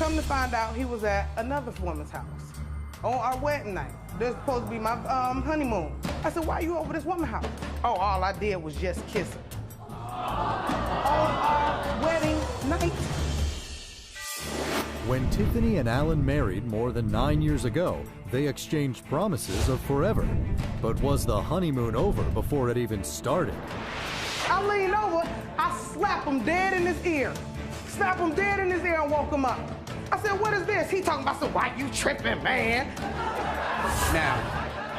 Come to find out, he was at another woman's house on our wedding night. This was supposed to be my honeymoon. I said, why are you over this woman's house? Oh, all I did was just kiss her. On our wedding night. When Tiffany and Alan married more than 9 years ago, they exchanged promises of forever. But was the honeymoon over before it even started? I leaned over, I slapped him dead in his ear. Slapped him dead in his ear and woke him up. I said, what is this? He talking about, so why you tripping, man? Now,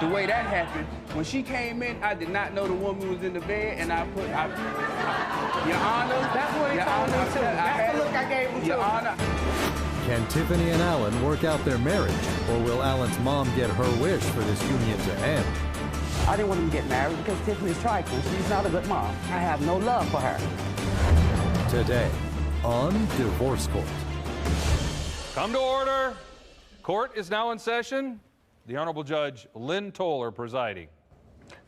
the way that happened, when she came in, I did not know the woman was in the bed, and Your Honor. That's what he told me too. That's the look I gave him too. Your Honor. Can Tiffany and Alan work out their marriage, or will Alan's mom get her wish for this union to end? I didn't want him to get married because Tiffany's trifling. She's not a good mom. I have no love for her. Today, on Divorce Court. Come to order. Court is now in session. The Honorable Judge Lynn Toler presiding.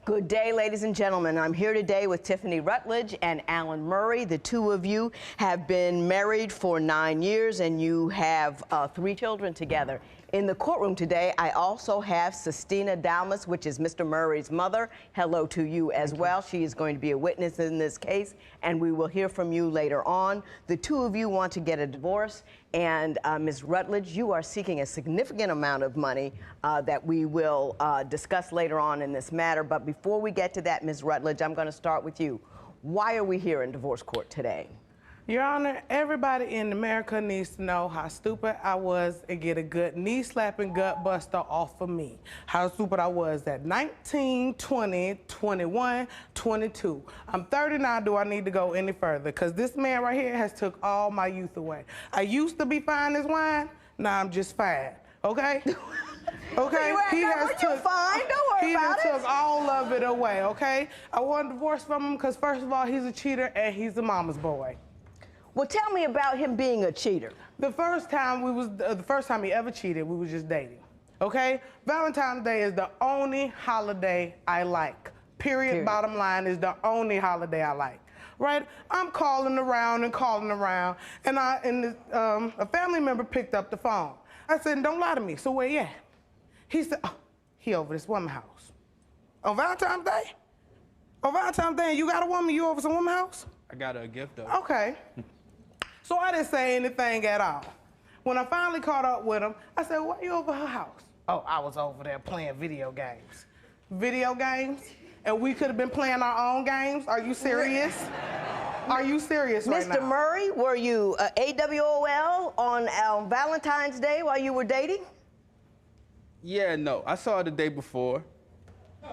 Good day, ladies and gentlemen. I'm here today with Tiffany Rutledge and Alan Murray. The two of you have been married for 9 years, and you have 3 children together. In the courtroom today, I also have Sistina Dalmas, which is Mr. Murray's mother. Hello to you as well. She is going to be a witness in this case, and we will hear from you later on. The two of you want to get a divorce, and Ms. Rutledge, you are seeking a significant amount of money that we will discuss later on in this matter. But before we get to that, Ms. Rutledge, I'm going to start with you. Why are we here in divorce court today? Your Honor, everybody in America needs to know how stupid I was and get a good knee-slapping gut buster off of me. How stupid I was at 19, 20, 21, 22. I'm 30 now. Do I need to go any further? Because this man right here has took all my youth away. I used to be fine as wine. Now I'm just fine. Okay? Okay? He has took fine. Don't worry about it. He took all of it away, okay? I want a divorce from him because, first of all, he's a cheater and he's a mama's boy. Well, tell me about him being a cheater. The first time he ever cheated, we was just dating, okay? Valentine's Day is the only holiday I like. Period. Bottom line is the only holiday I like, right? I'm calling around, and a family member picked up the phone. I said, don't lie to me, so where you at? He said, oh, he over this woman's house. On Valentine's Day? On Valentine's Day, you got a woman, you over some woman's house? I got her a gift, though. Okay. So I didn't say anything at all. When I finally caught up with him, I said, why you over her house? Oh, I was over there playing video games. Video games? And we could have been playing our own games? Are you serious? Are you serious right now? Mr. Murray, were you AWOL on Valentine's Day while you were dating? Yeah, no. I saw her the day before.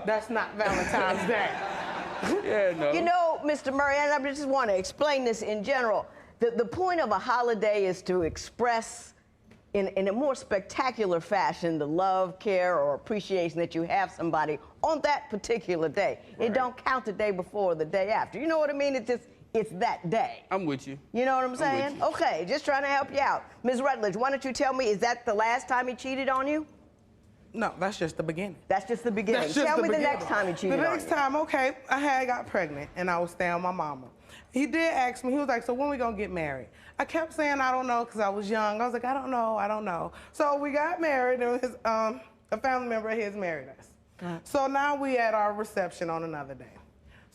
That's not Valentine's Day. Yeah, no. You know, Mr. Murray, and I just want to explain this in general. The point of a holiday is to express in a more spectacular fashion the love, care, or appreciation that you have somebody on that particular day. Right. It don't count the day before or the day after. You know what I mean? It's that day. I'm with you. You know what I'm saying? Okay, just trying to help you out. Ms. Rutledge, why don't you tell me, is that the last time he cheated on you? No, that's just the beginning. That's just the beginning. Tell me the next time he cheated on you. The next time, okay, I got pregnant and I was staying with my mama. He did ask me, he was like, so when we gonna get married? I kept saying, I don't know, because I was young. I was like, I don't know. So we got married, and a family member of his married us. So now we at our reception on another day.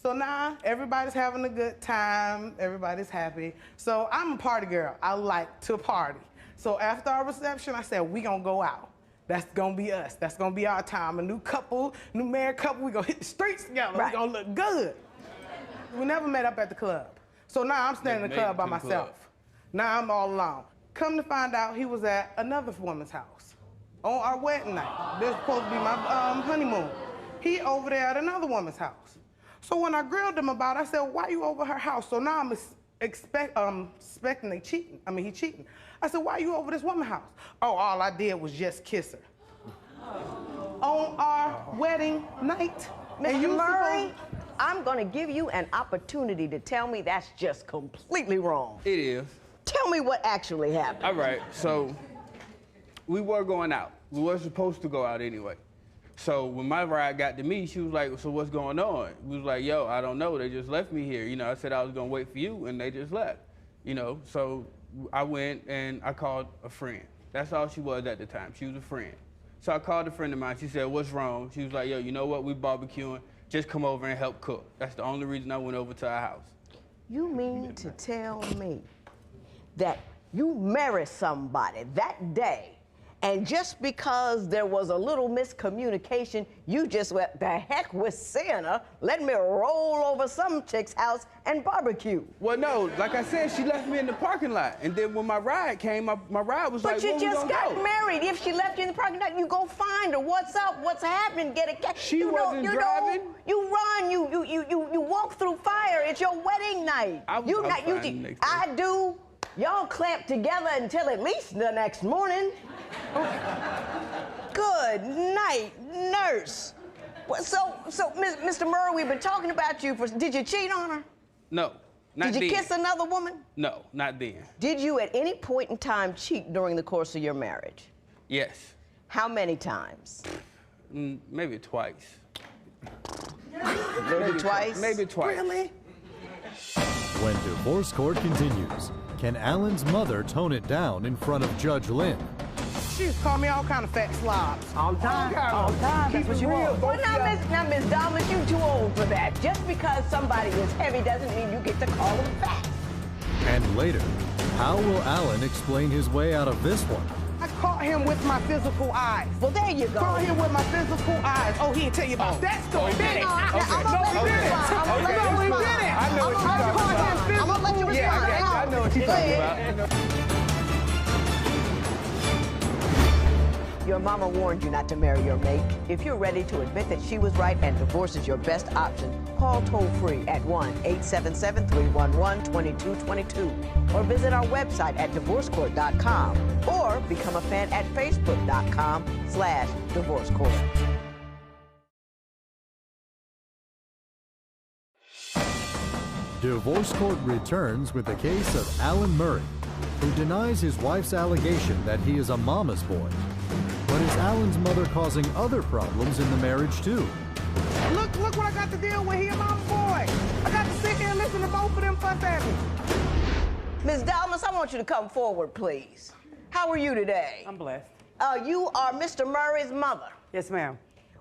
So now everybody's having a good time, everybody's happy. So I'm a party girl, I like to party. So after our reception, I said, we gonna go out. That's gonna be us, that's gonna be our time. A new couple, new married couple, we gonna hit the streets together, we gonna look good. We never met up at the club. So now I'm standing in the club by myself. Now I'm all alone. Come to find out, he was at another woman's house on our wedding night. This was supposed to be my honeymoon. He over there at another woman's house. So when I grilled him about it, I said, why you over her house? So now I'm expecting he cheating. I said, why you over this woman's house? Oh, all I did was just kiss her. On our wedding night. Mr. Murray, I'm going to give you an opportunity to tell me that's just completely wrong. It is. Tell me what actually happened. All right, so we were going out. We were supposed to go out anyway. So when my ride got to me, she was like, so what's going on? We was like, yo, I don't know. They just left me here. You know, I said I was going to wait for you, and they just left. You know, so I went and I called a friend. That's all she was at the time. She was a friend. So I called a friend of mine. She said, "What's wrong?" She was like, "Yo, you know what? We barbecuing. Just come over and help cook." That's the only reason I went over to our house. You mean to tell me that you married somebody that day, and just because there was a little miscommunication, you just went, the heck with seeing her, let me roll over some chick's house and barbecue? Well, no, like I said, she left me in the parking lot. And then when my ride came, my ride was like, But you just got go? married. If she left you in the parking lot, you go find her. What's up? What's happening? Get a cab. She wasn't driving. You run. You walk through fire. It's your wedding night. I do. Y'all clamp together until at least the next morning. Good night, nurse. So, Mr. Murray, we've been talking about you for. Did you cheat on her? No, not Did you then. kiss another woman? No, not then. Did you at any point in time cheat during the course of your marriage? Yes. How many times? Maybe twice. Maybe twice? Maybe twice. Really? When divorce court continues, can Alan's mother tone it down in front of Judge Lynn? She used to call me all kind of fat slobs. All the time. All the time. That's what you want. Well, now, Miss Dalmas, you too old for that. Just because somebody is heavy doesn't mean you get to call them fat. And later, how will Alan explain his way out of this one? I caught him with my physical eyes. Well, there you go. Caught him with my physical eyes. Oh, he didn't tell you about that story, did he? I'm gonna let you respond. I know what you're talking about. Your mama warned you not to marry your mate. If you're ready to admit that she was right and divorce is your best option, call toll-free at 1-877-311-2222 or visit our website at divorcecourt.com or become a fan at facebook.com/divorcecourt. Divorce court returns with the case of Alan Murray, who denies his wife's allegation that he is a mama's boy. But is Alan's mother causing other problems in the marriage too? Look what I got to deal with here, my boy. I got to sit here and listen to both of them fuss at me. Ms. Dalmas, I want you to come forward, please. How are you today? I'm blessed. You are Mr. Murray's mother. Yes, ma'am.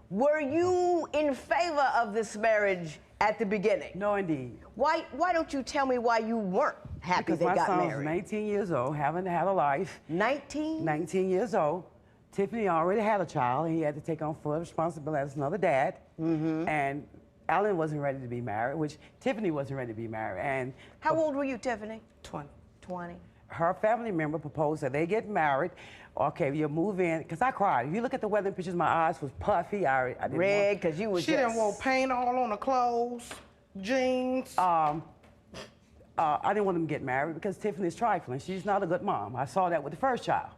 Were you in favor of this marriage at the beginning? No, indeed. Why don't you tell me why you weren't happy Because they my got son was married? 19 years old, haven't had a life. 19? 19 years old. Tiffany already had a child, and he had to take on full responsibility as another dad. And Alan wasn't ready to be married, which Tiffany wasn't ready to be married. And How old were you, Tiffany? 20. 20. her family member proposed that they get married. Okay, you move in, because I cried. If you look at the wedding pictures, my eyes was puffy. I didn't Red, because you was She didn't want paint all on the clothes, jeans. I didn't want them to get married because Tiffany's trifling. She's not a good mom. I saw that with the first child.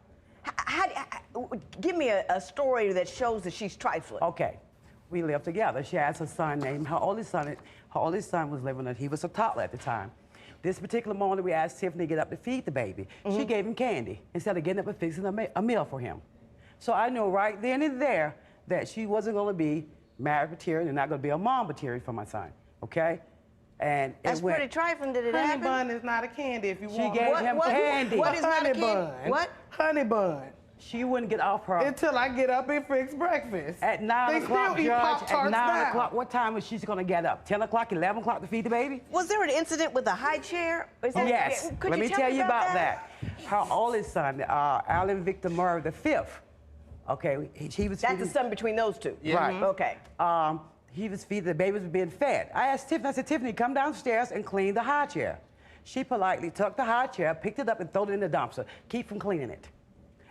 Give me a story that shows that she's trifling. Okay, we lived together. She has a son named, her oldest son was living, he was a toddler at the time. This particular morning, we asked Tiffany to get up to feed the baby. She gave him candy instead of getting up and fixing a meal for him. So I knew right then and there that she wasn't going to be married material and not going to be a mom material for my son, okay? And That's pretty trifling. Did it Honey happen? bun is not a candy if you She want. gave him candy. What is not a honey candy? bun? What? Honey bun. She wouldn't get off her. Until I get up and fix breakfast. At 9 o'clock, They still eat Judge, Pop-Tarts at 9 now. o'clock, what time was she going to get up? 10 o'clock, 11 o'clock to feed the baby? Was there an incident with a high chair? Is that- Yes. Could Let you me tell you about that? Her oldest son, Alan Victor Murray the fifth. Okay, he was That's feeding, the son between those two. Yeah. Right. Okay. He was feeding, the baby was being fed. I asked Tiffany, I said, Tiffany, come downstairs and clean the high chair. She politely took the high chair, picked it up, and threw it in the dumpster. Keep from cleaning it.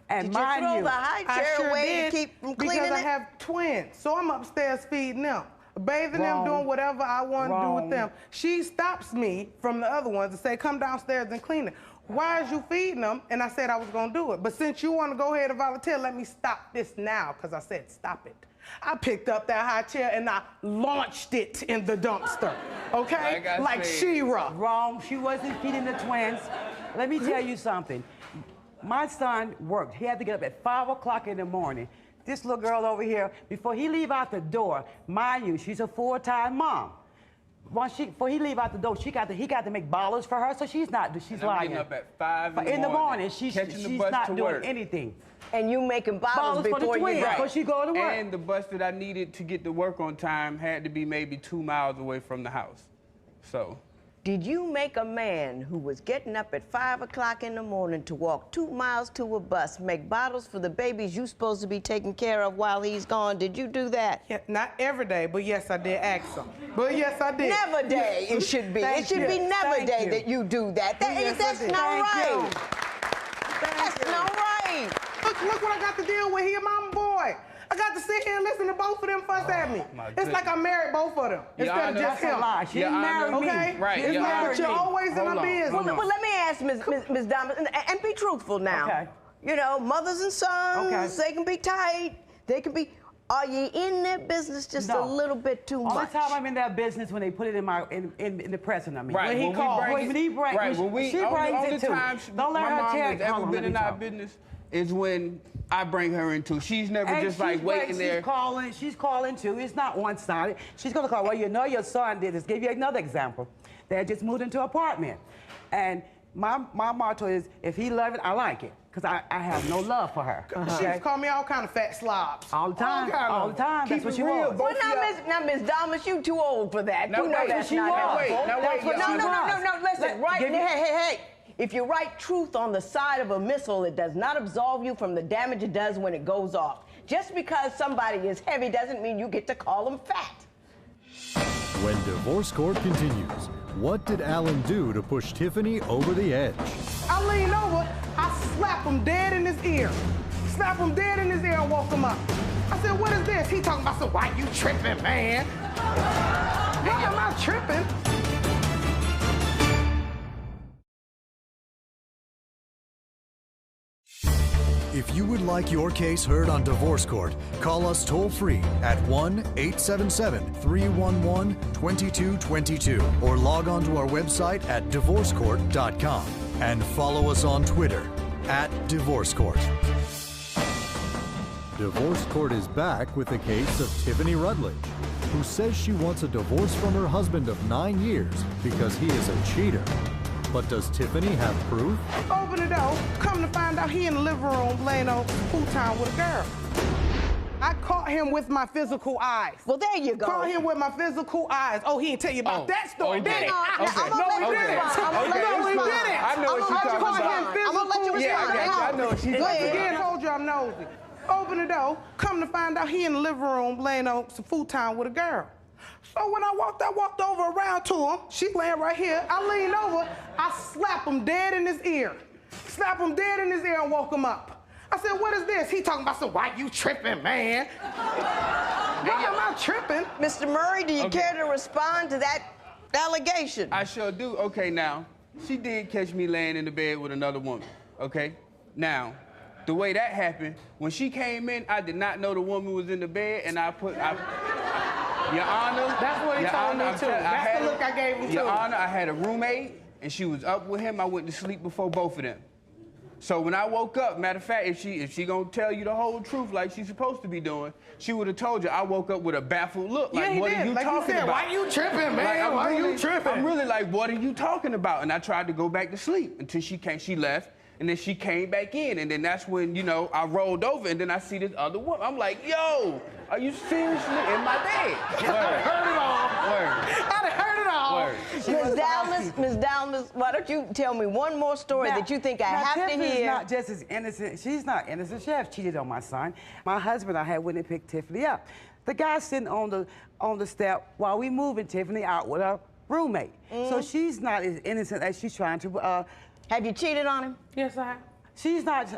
And Did you mind throw you, the high I chair sure away did, to keep from cleaning because I it? have twins, so I'm upstairs feeding them, bathing Wrong. them, doing whatever I want to do Wrong. with them. She stops me from the other ones and say, "Come downstairs and clean it." Why is you feeding them? And I said I was gonna do it, but since you want to go ahead and volunteer, let me stop this now, because I said stop it. I picked up that high chair and I launched it in the dumpster, okay? Like I Like said. She-Ra. Wrong. She wasn't feeding the twins. Let me tell you something. My son worked. He had to get up at 5 o'clock in the morning. This little girl over here, before he leave out the door, mind you, she's a full-time mom. before he leave out the door, he got to make bottles for her, so she's lying. I'm getting up at 5 in the morning. She's bus not to doing work. anything. And you making bottles for the before twins, you before she go to work. And the bus that I needed to get to work on time had to be maybe 2 miles away from the house. So. Did you make a man who was getting up at 5 o'clock in the morning to walk 2 miles to a bus, make bottles for the babies you supposed to be taking care of while he's gone? Did you do that? Yeah, not every day, but yes, I did ask him. But yes, I did. Never day it should be. It should be never day that you do that. That's not right. That's not right. Look what I got to deal with here, mama boy. I got to sit here and listen to both of them fuss at me. It's like I married both of them instead of just him. She didn't marry me. Okay? Right. It's like, but you're always in my business. Well, let me ask Ms. Diamond, and be truthful now. Okay. You know, mothers and sons, they can be tight. They can be. Are you in their business just a little bit too much? All the time I'm in their business when they put it in the pressing of me. Right. When he calls, she brings it too. Don't let her has ever been in our business is when I bring her into. She's never just like waiting there. She's calling too. It's not one-sided. She's gonna call. Well, you know your son did this. Give you another example. They had just moved into an apartment, and my motto is, if he love it, I like it, because I have no love for her. She used to call me all kind of fat slobs. All the time. All the time. That's what she was. Well, now, Miss Damas, you too old for that. You know that's not helpful. No. Listen, right? Hey. If you write truth on the side of a missile, it does not absolve you from the damage it does when it goes off. Just because somebody is heavy doesn't mean you get to call them fat. When divorce court continues, what did Alan do to push Tiffany over the edge? I lean over, I slap him dead in his ear. Slap him dead in his ear and woke him up. I said, what is this? He talking about, so why you tripping, man? Why am I tripping? If you would like your case heard on Divorce Court, call us toll-free at 1-877-311-2222 or log on to our website at divorcecourt.com and follow us on Twitter @DivorceCourt. Divorce Court is back with the case of Tiffany Rutledge, who says she wants a divorce from her husband of 9 years because he is a cheater. But does Tiffany have proof? Open the door, come to find out he in the living room laying on futon with a girl. I caught him with my physical eyes. Well, there you go. Caught him with my physical eyes. Oh, he didn't tell you about that story, did he? No, he didn't. I know what you're talking about. I'm gonna let you respond. I know what she's talking about. Again, told you I'm nosy. Open the door, come to find out he in the living room laying on some futon with a girl. So when I walked over around to him. She laying right here. I leaned over. I slap him dead in his ear. Slap him dead in his ear and woke him up. I said, what is this? He talking about, so why you tripping, man? Why am I tripping? Mr. Murray, do you care to respond to that allegation? I sure do. Okay, now, she did catch me laying in the bed with another woman, okay? Now, the way that happened, when she came in, I did not know the woman was in the bed, and Your Honor. That's what he told me, too. That's the look I gave him, too. Your Honor, I had a roommate, and she was up with him. I went to sleep before both of them. So when I woke up, matter of fact, if she gonna tell you the whole truth like she's supposed to be doing, she would have told you. I woke up with a baffled look. Like, what are you talking about? Why you tripping, man? Why you tripping? I'm really like, what are you talking about? And I tried to go back to sleep until she left. And then she came back in, and then that's when, you know, I rolled over, and then I see this other woman. I'm like, yo, are you seriously in my bed? I heard it all. I heard it all. Ms. Dalmas, why don't you tell me one more story that you think I have to hear? Tiffany's not just as innocent. She's not innocent. She has cheated on my son. My husband, I had went and picked Tiffany up. The guy sitting on the step while we moving Tiffany out with her roommate. So she's not as innocent as she's trying to. Have you cheated on him? Yes, I have. She's not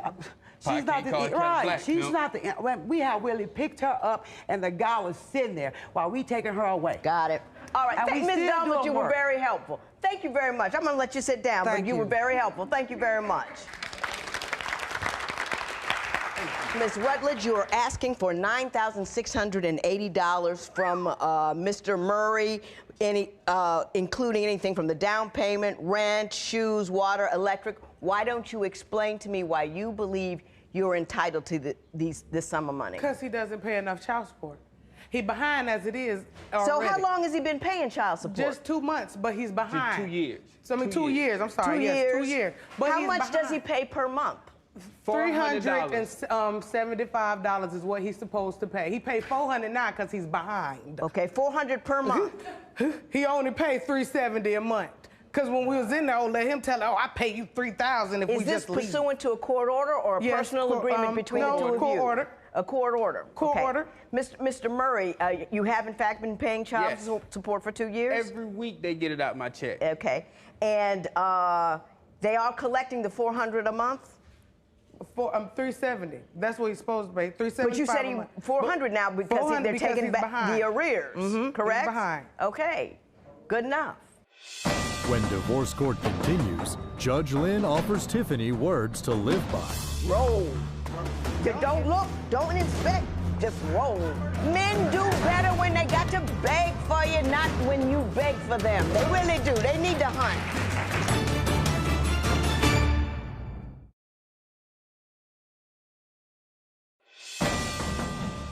right. She's not the. When we have really picked her up, and the guy was sitting there while we taking her away. Got it. All right. Ms. Dalmas, you were very helpful. Thank you very much. I'm going to let you sit down, but you were very helpful. Thank you very much. Ms. Rutledge, you are asking for $9,680 from Mr. Murray, including anything from the down payment, rent, shoes, water, electric. Why don't you explain to me why you believe you're entitled to this sum of money? Because he doesn't pay enough child support. He behind as it is already. So how long has he been paying child support? Just 2 months, but he's behind. 2 years. So I mean, 2 years. I'm sorry. 2 yes, years. 2 years. But how he's much does behind. he pay per month? $375 is what he's supposed to pay. He paid $400 now because he's behind. Okay, $400 per month. He only paid $370 a month. Because when we was in there, let him tell her, I pay you $3,000 if we just leave. Is this pursuant to a court order or a personal agreement between the two of you? Court order. A court order. Court order. Mr. Murray, you have in fact been paying child support for 2 years? Every week they get it out my check. Okay. And they are collecting the $400 a month? $370. That's what he's supposed to pay. $375. But you said $400 now because they're taking back the arrears, correct? He's behind. Okay. Good enough. When divorce court continues, Judge Lynn offers Tiffany words to live by. Roll. Don't look, don't inspect, just roll. Men do better when they got to beg for you, not when you beg for them. They really do. They need to hunt.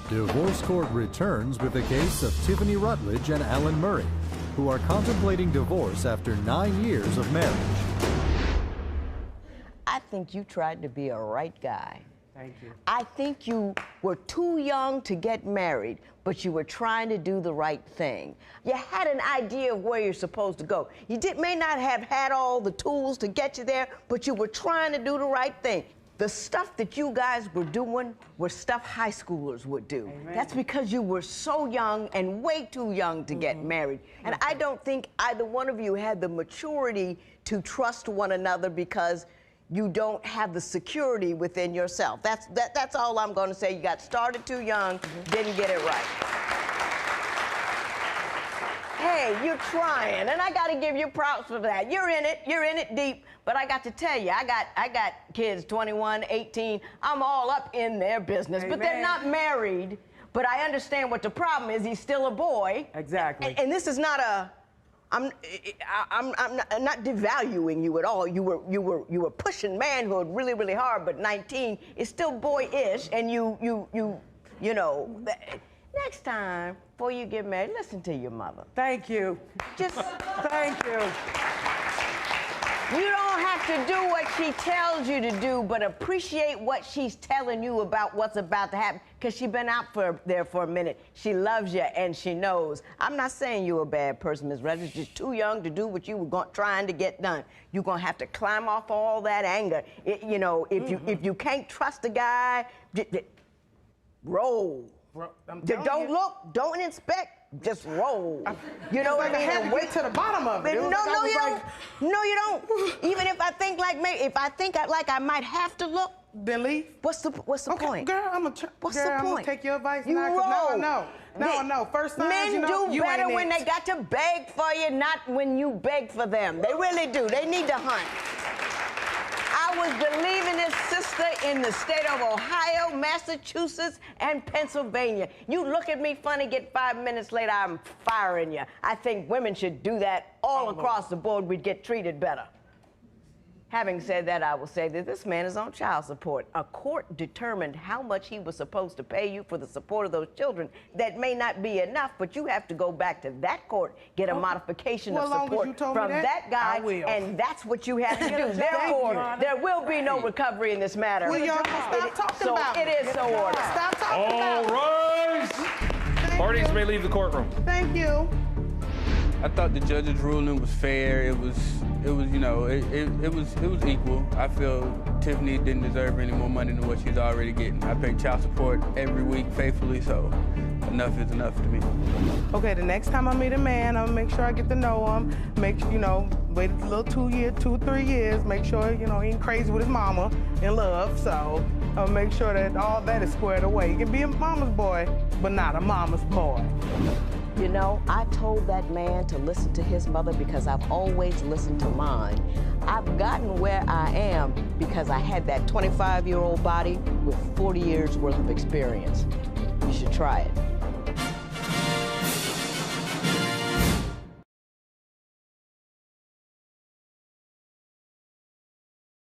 Divorce court returns with the case of Tiffany Rutledge and Alan Murray, who are contemplating divorce after 9 years of marriage. I think you tried to be a right guy. Thank you. I think you were too young to get married, but you were trying to do the right thing. You had an idea of where you're supposed to go. You may not have had all the tools to get you there, but you were trying to do the right thing. The stuff that you guys were doing was stuff high schoolers would do. Amen. That's because you were so young and way too young to get married. And I don't think either one of you had the maturity to trust one another because you don't have the security within yourself. That's all I'm going to say. You got started too young, didn't get it right. Hey, you're trying, and I got to give you props for that. You're in it deep. But I got to tell you, I got kids 21, 18. I'm all up in their business, Amen. But they're not married. But I understand what the problem is. He's still a boy. Exactly. And this is not a. I'm not devaluing you at all. You were pushing manhood really, really hard. But 19 is still boyish, and you know. Next time, before you get married, listen to your mother. Thank you. Just thank you. You don't have to do what she tells you to do, but appreciate what she's telling you about what's about to happen, because she's been out there for a minute. She loves you, and she knows. I'm not saying you're a bad person, Ms. Rutledge. You're just too young to do what you were trying to get done. You're going to have to climb off all that anger. If you can't trust a guy, roll. Don't look, don't inspect, just roll. You know what I mean? I had to wait to the bottom of it. No, you don't. No, you don't. Even if I think like I might have to look, then leave. What's the point? Girl, I'm gonna take your advice now. Now I know. Now I know. First signs, men do better when they got to beg for you, not when you beg for them. They really do. They need to hunt. I was believing this sister in the state of Ohio, Massachusetts, and Pennsylvania. You look at me funny, get 5 minutes later, I'm firing you. I think women should do that all across the board. We'd get treated better. Having said that, I will say that this man is on child support. A court determined how much he was supposed to pay you for the support of those children. That may not be enough, but you have to go back to that court, get a modification of support from that guy, and that's what you have to do. Therefore, there will be no recovery in this matter. Will y'all stop talking about it? It is so ordered. Stop talking about it. All rise. Parties may leave the courtroom. Thank you. I thought the judge's ruling was fair. It was equal. I feel Tiffany didn't deserve any more money than what she's already getting. I pay child support every week faithfully, so enough is enough to me. Okay, the next time I meet a man, I'm gonna make sure I get to know him. Wait a little 2 or 3 years. Make sure, he ain't crazy with his mama in love. So I'll make sure that all that is squared away. He can be a mama's boy, but not a mama's boy. I told that man to listen to his mother because I've always listened to mine. I've gotten where I am because I had that 25-year-old body with 40 years worth of experience. You should try it.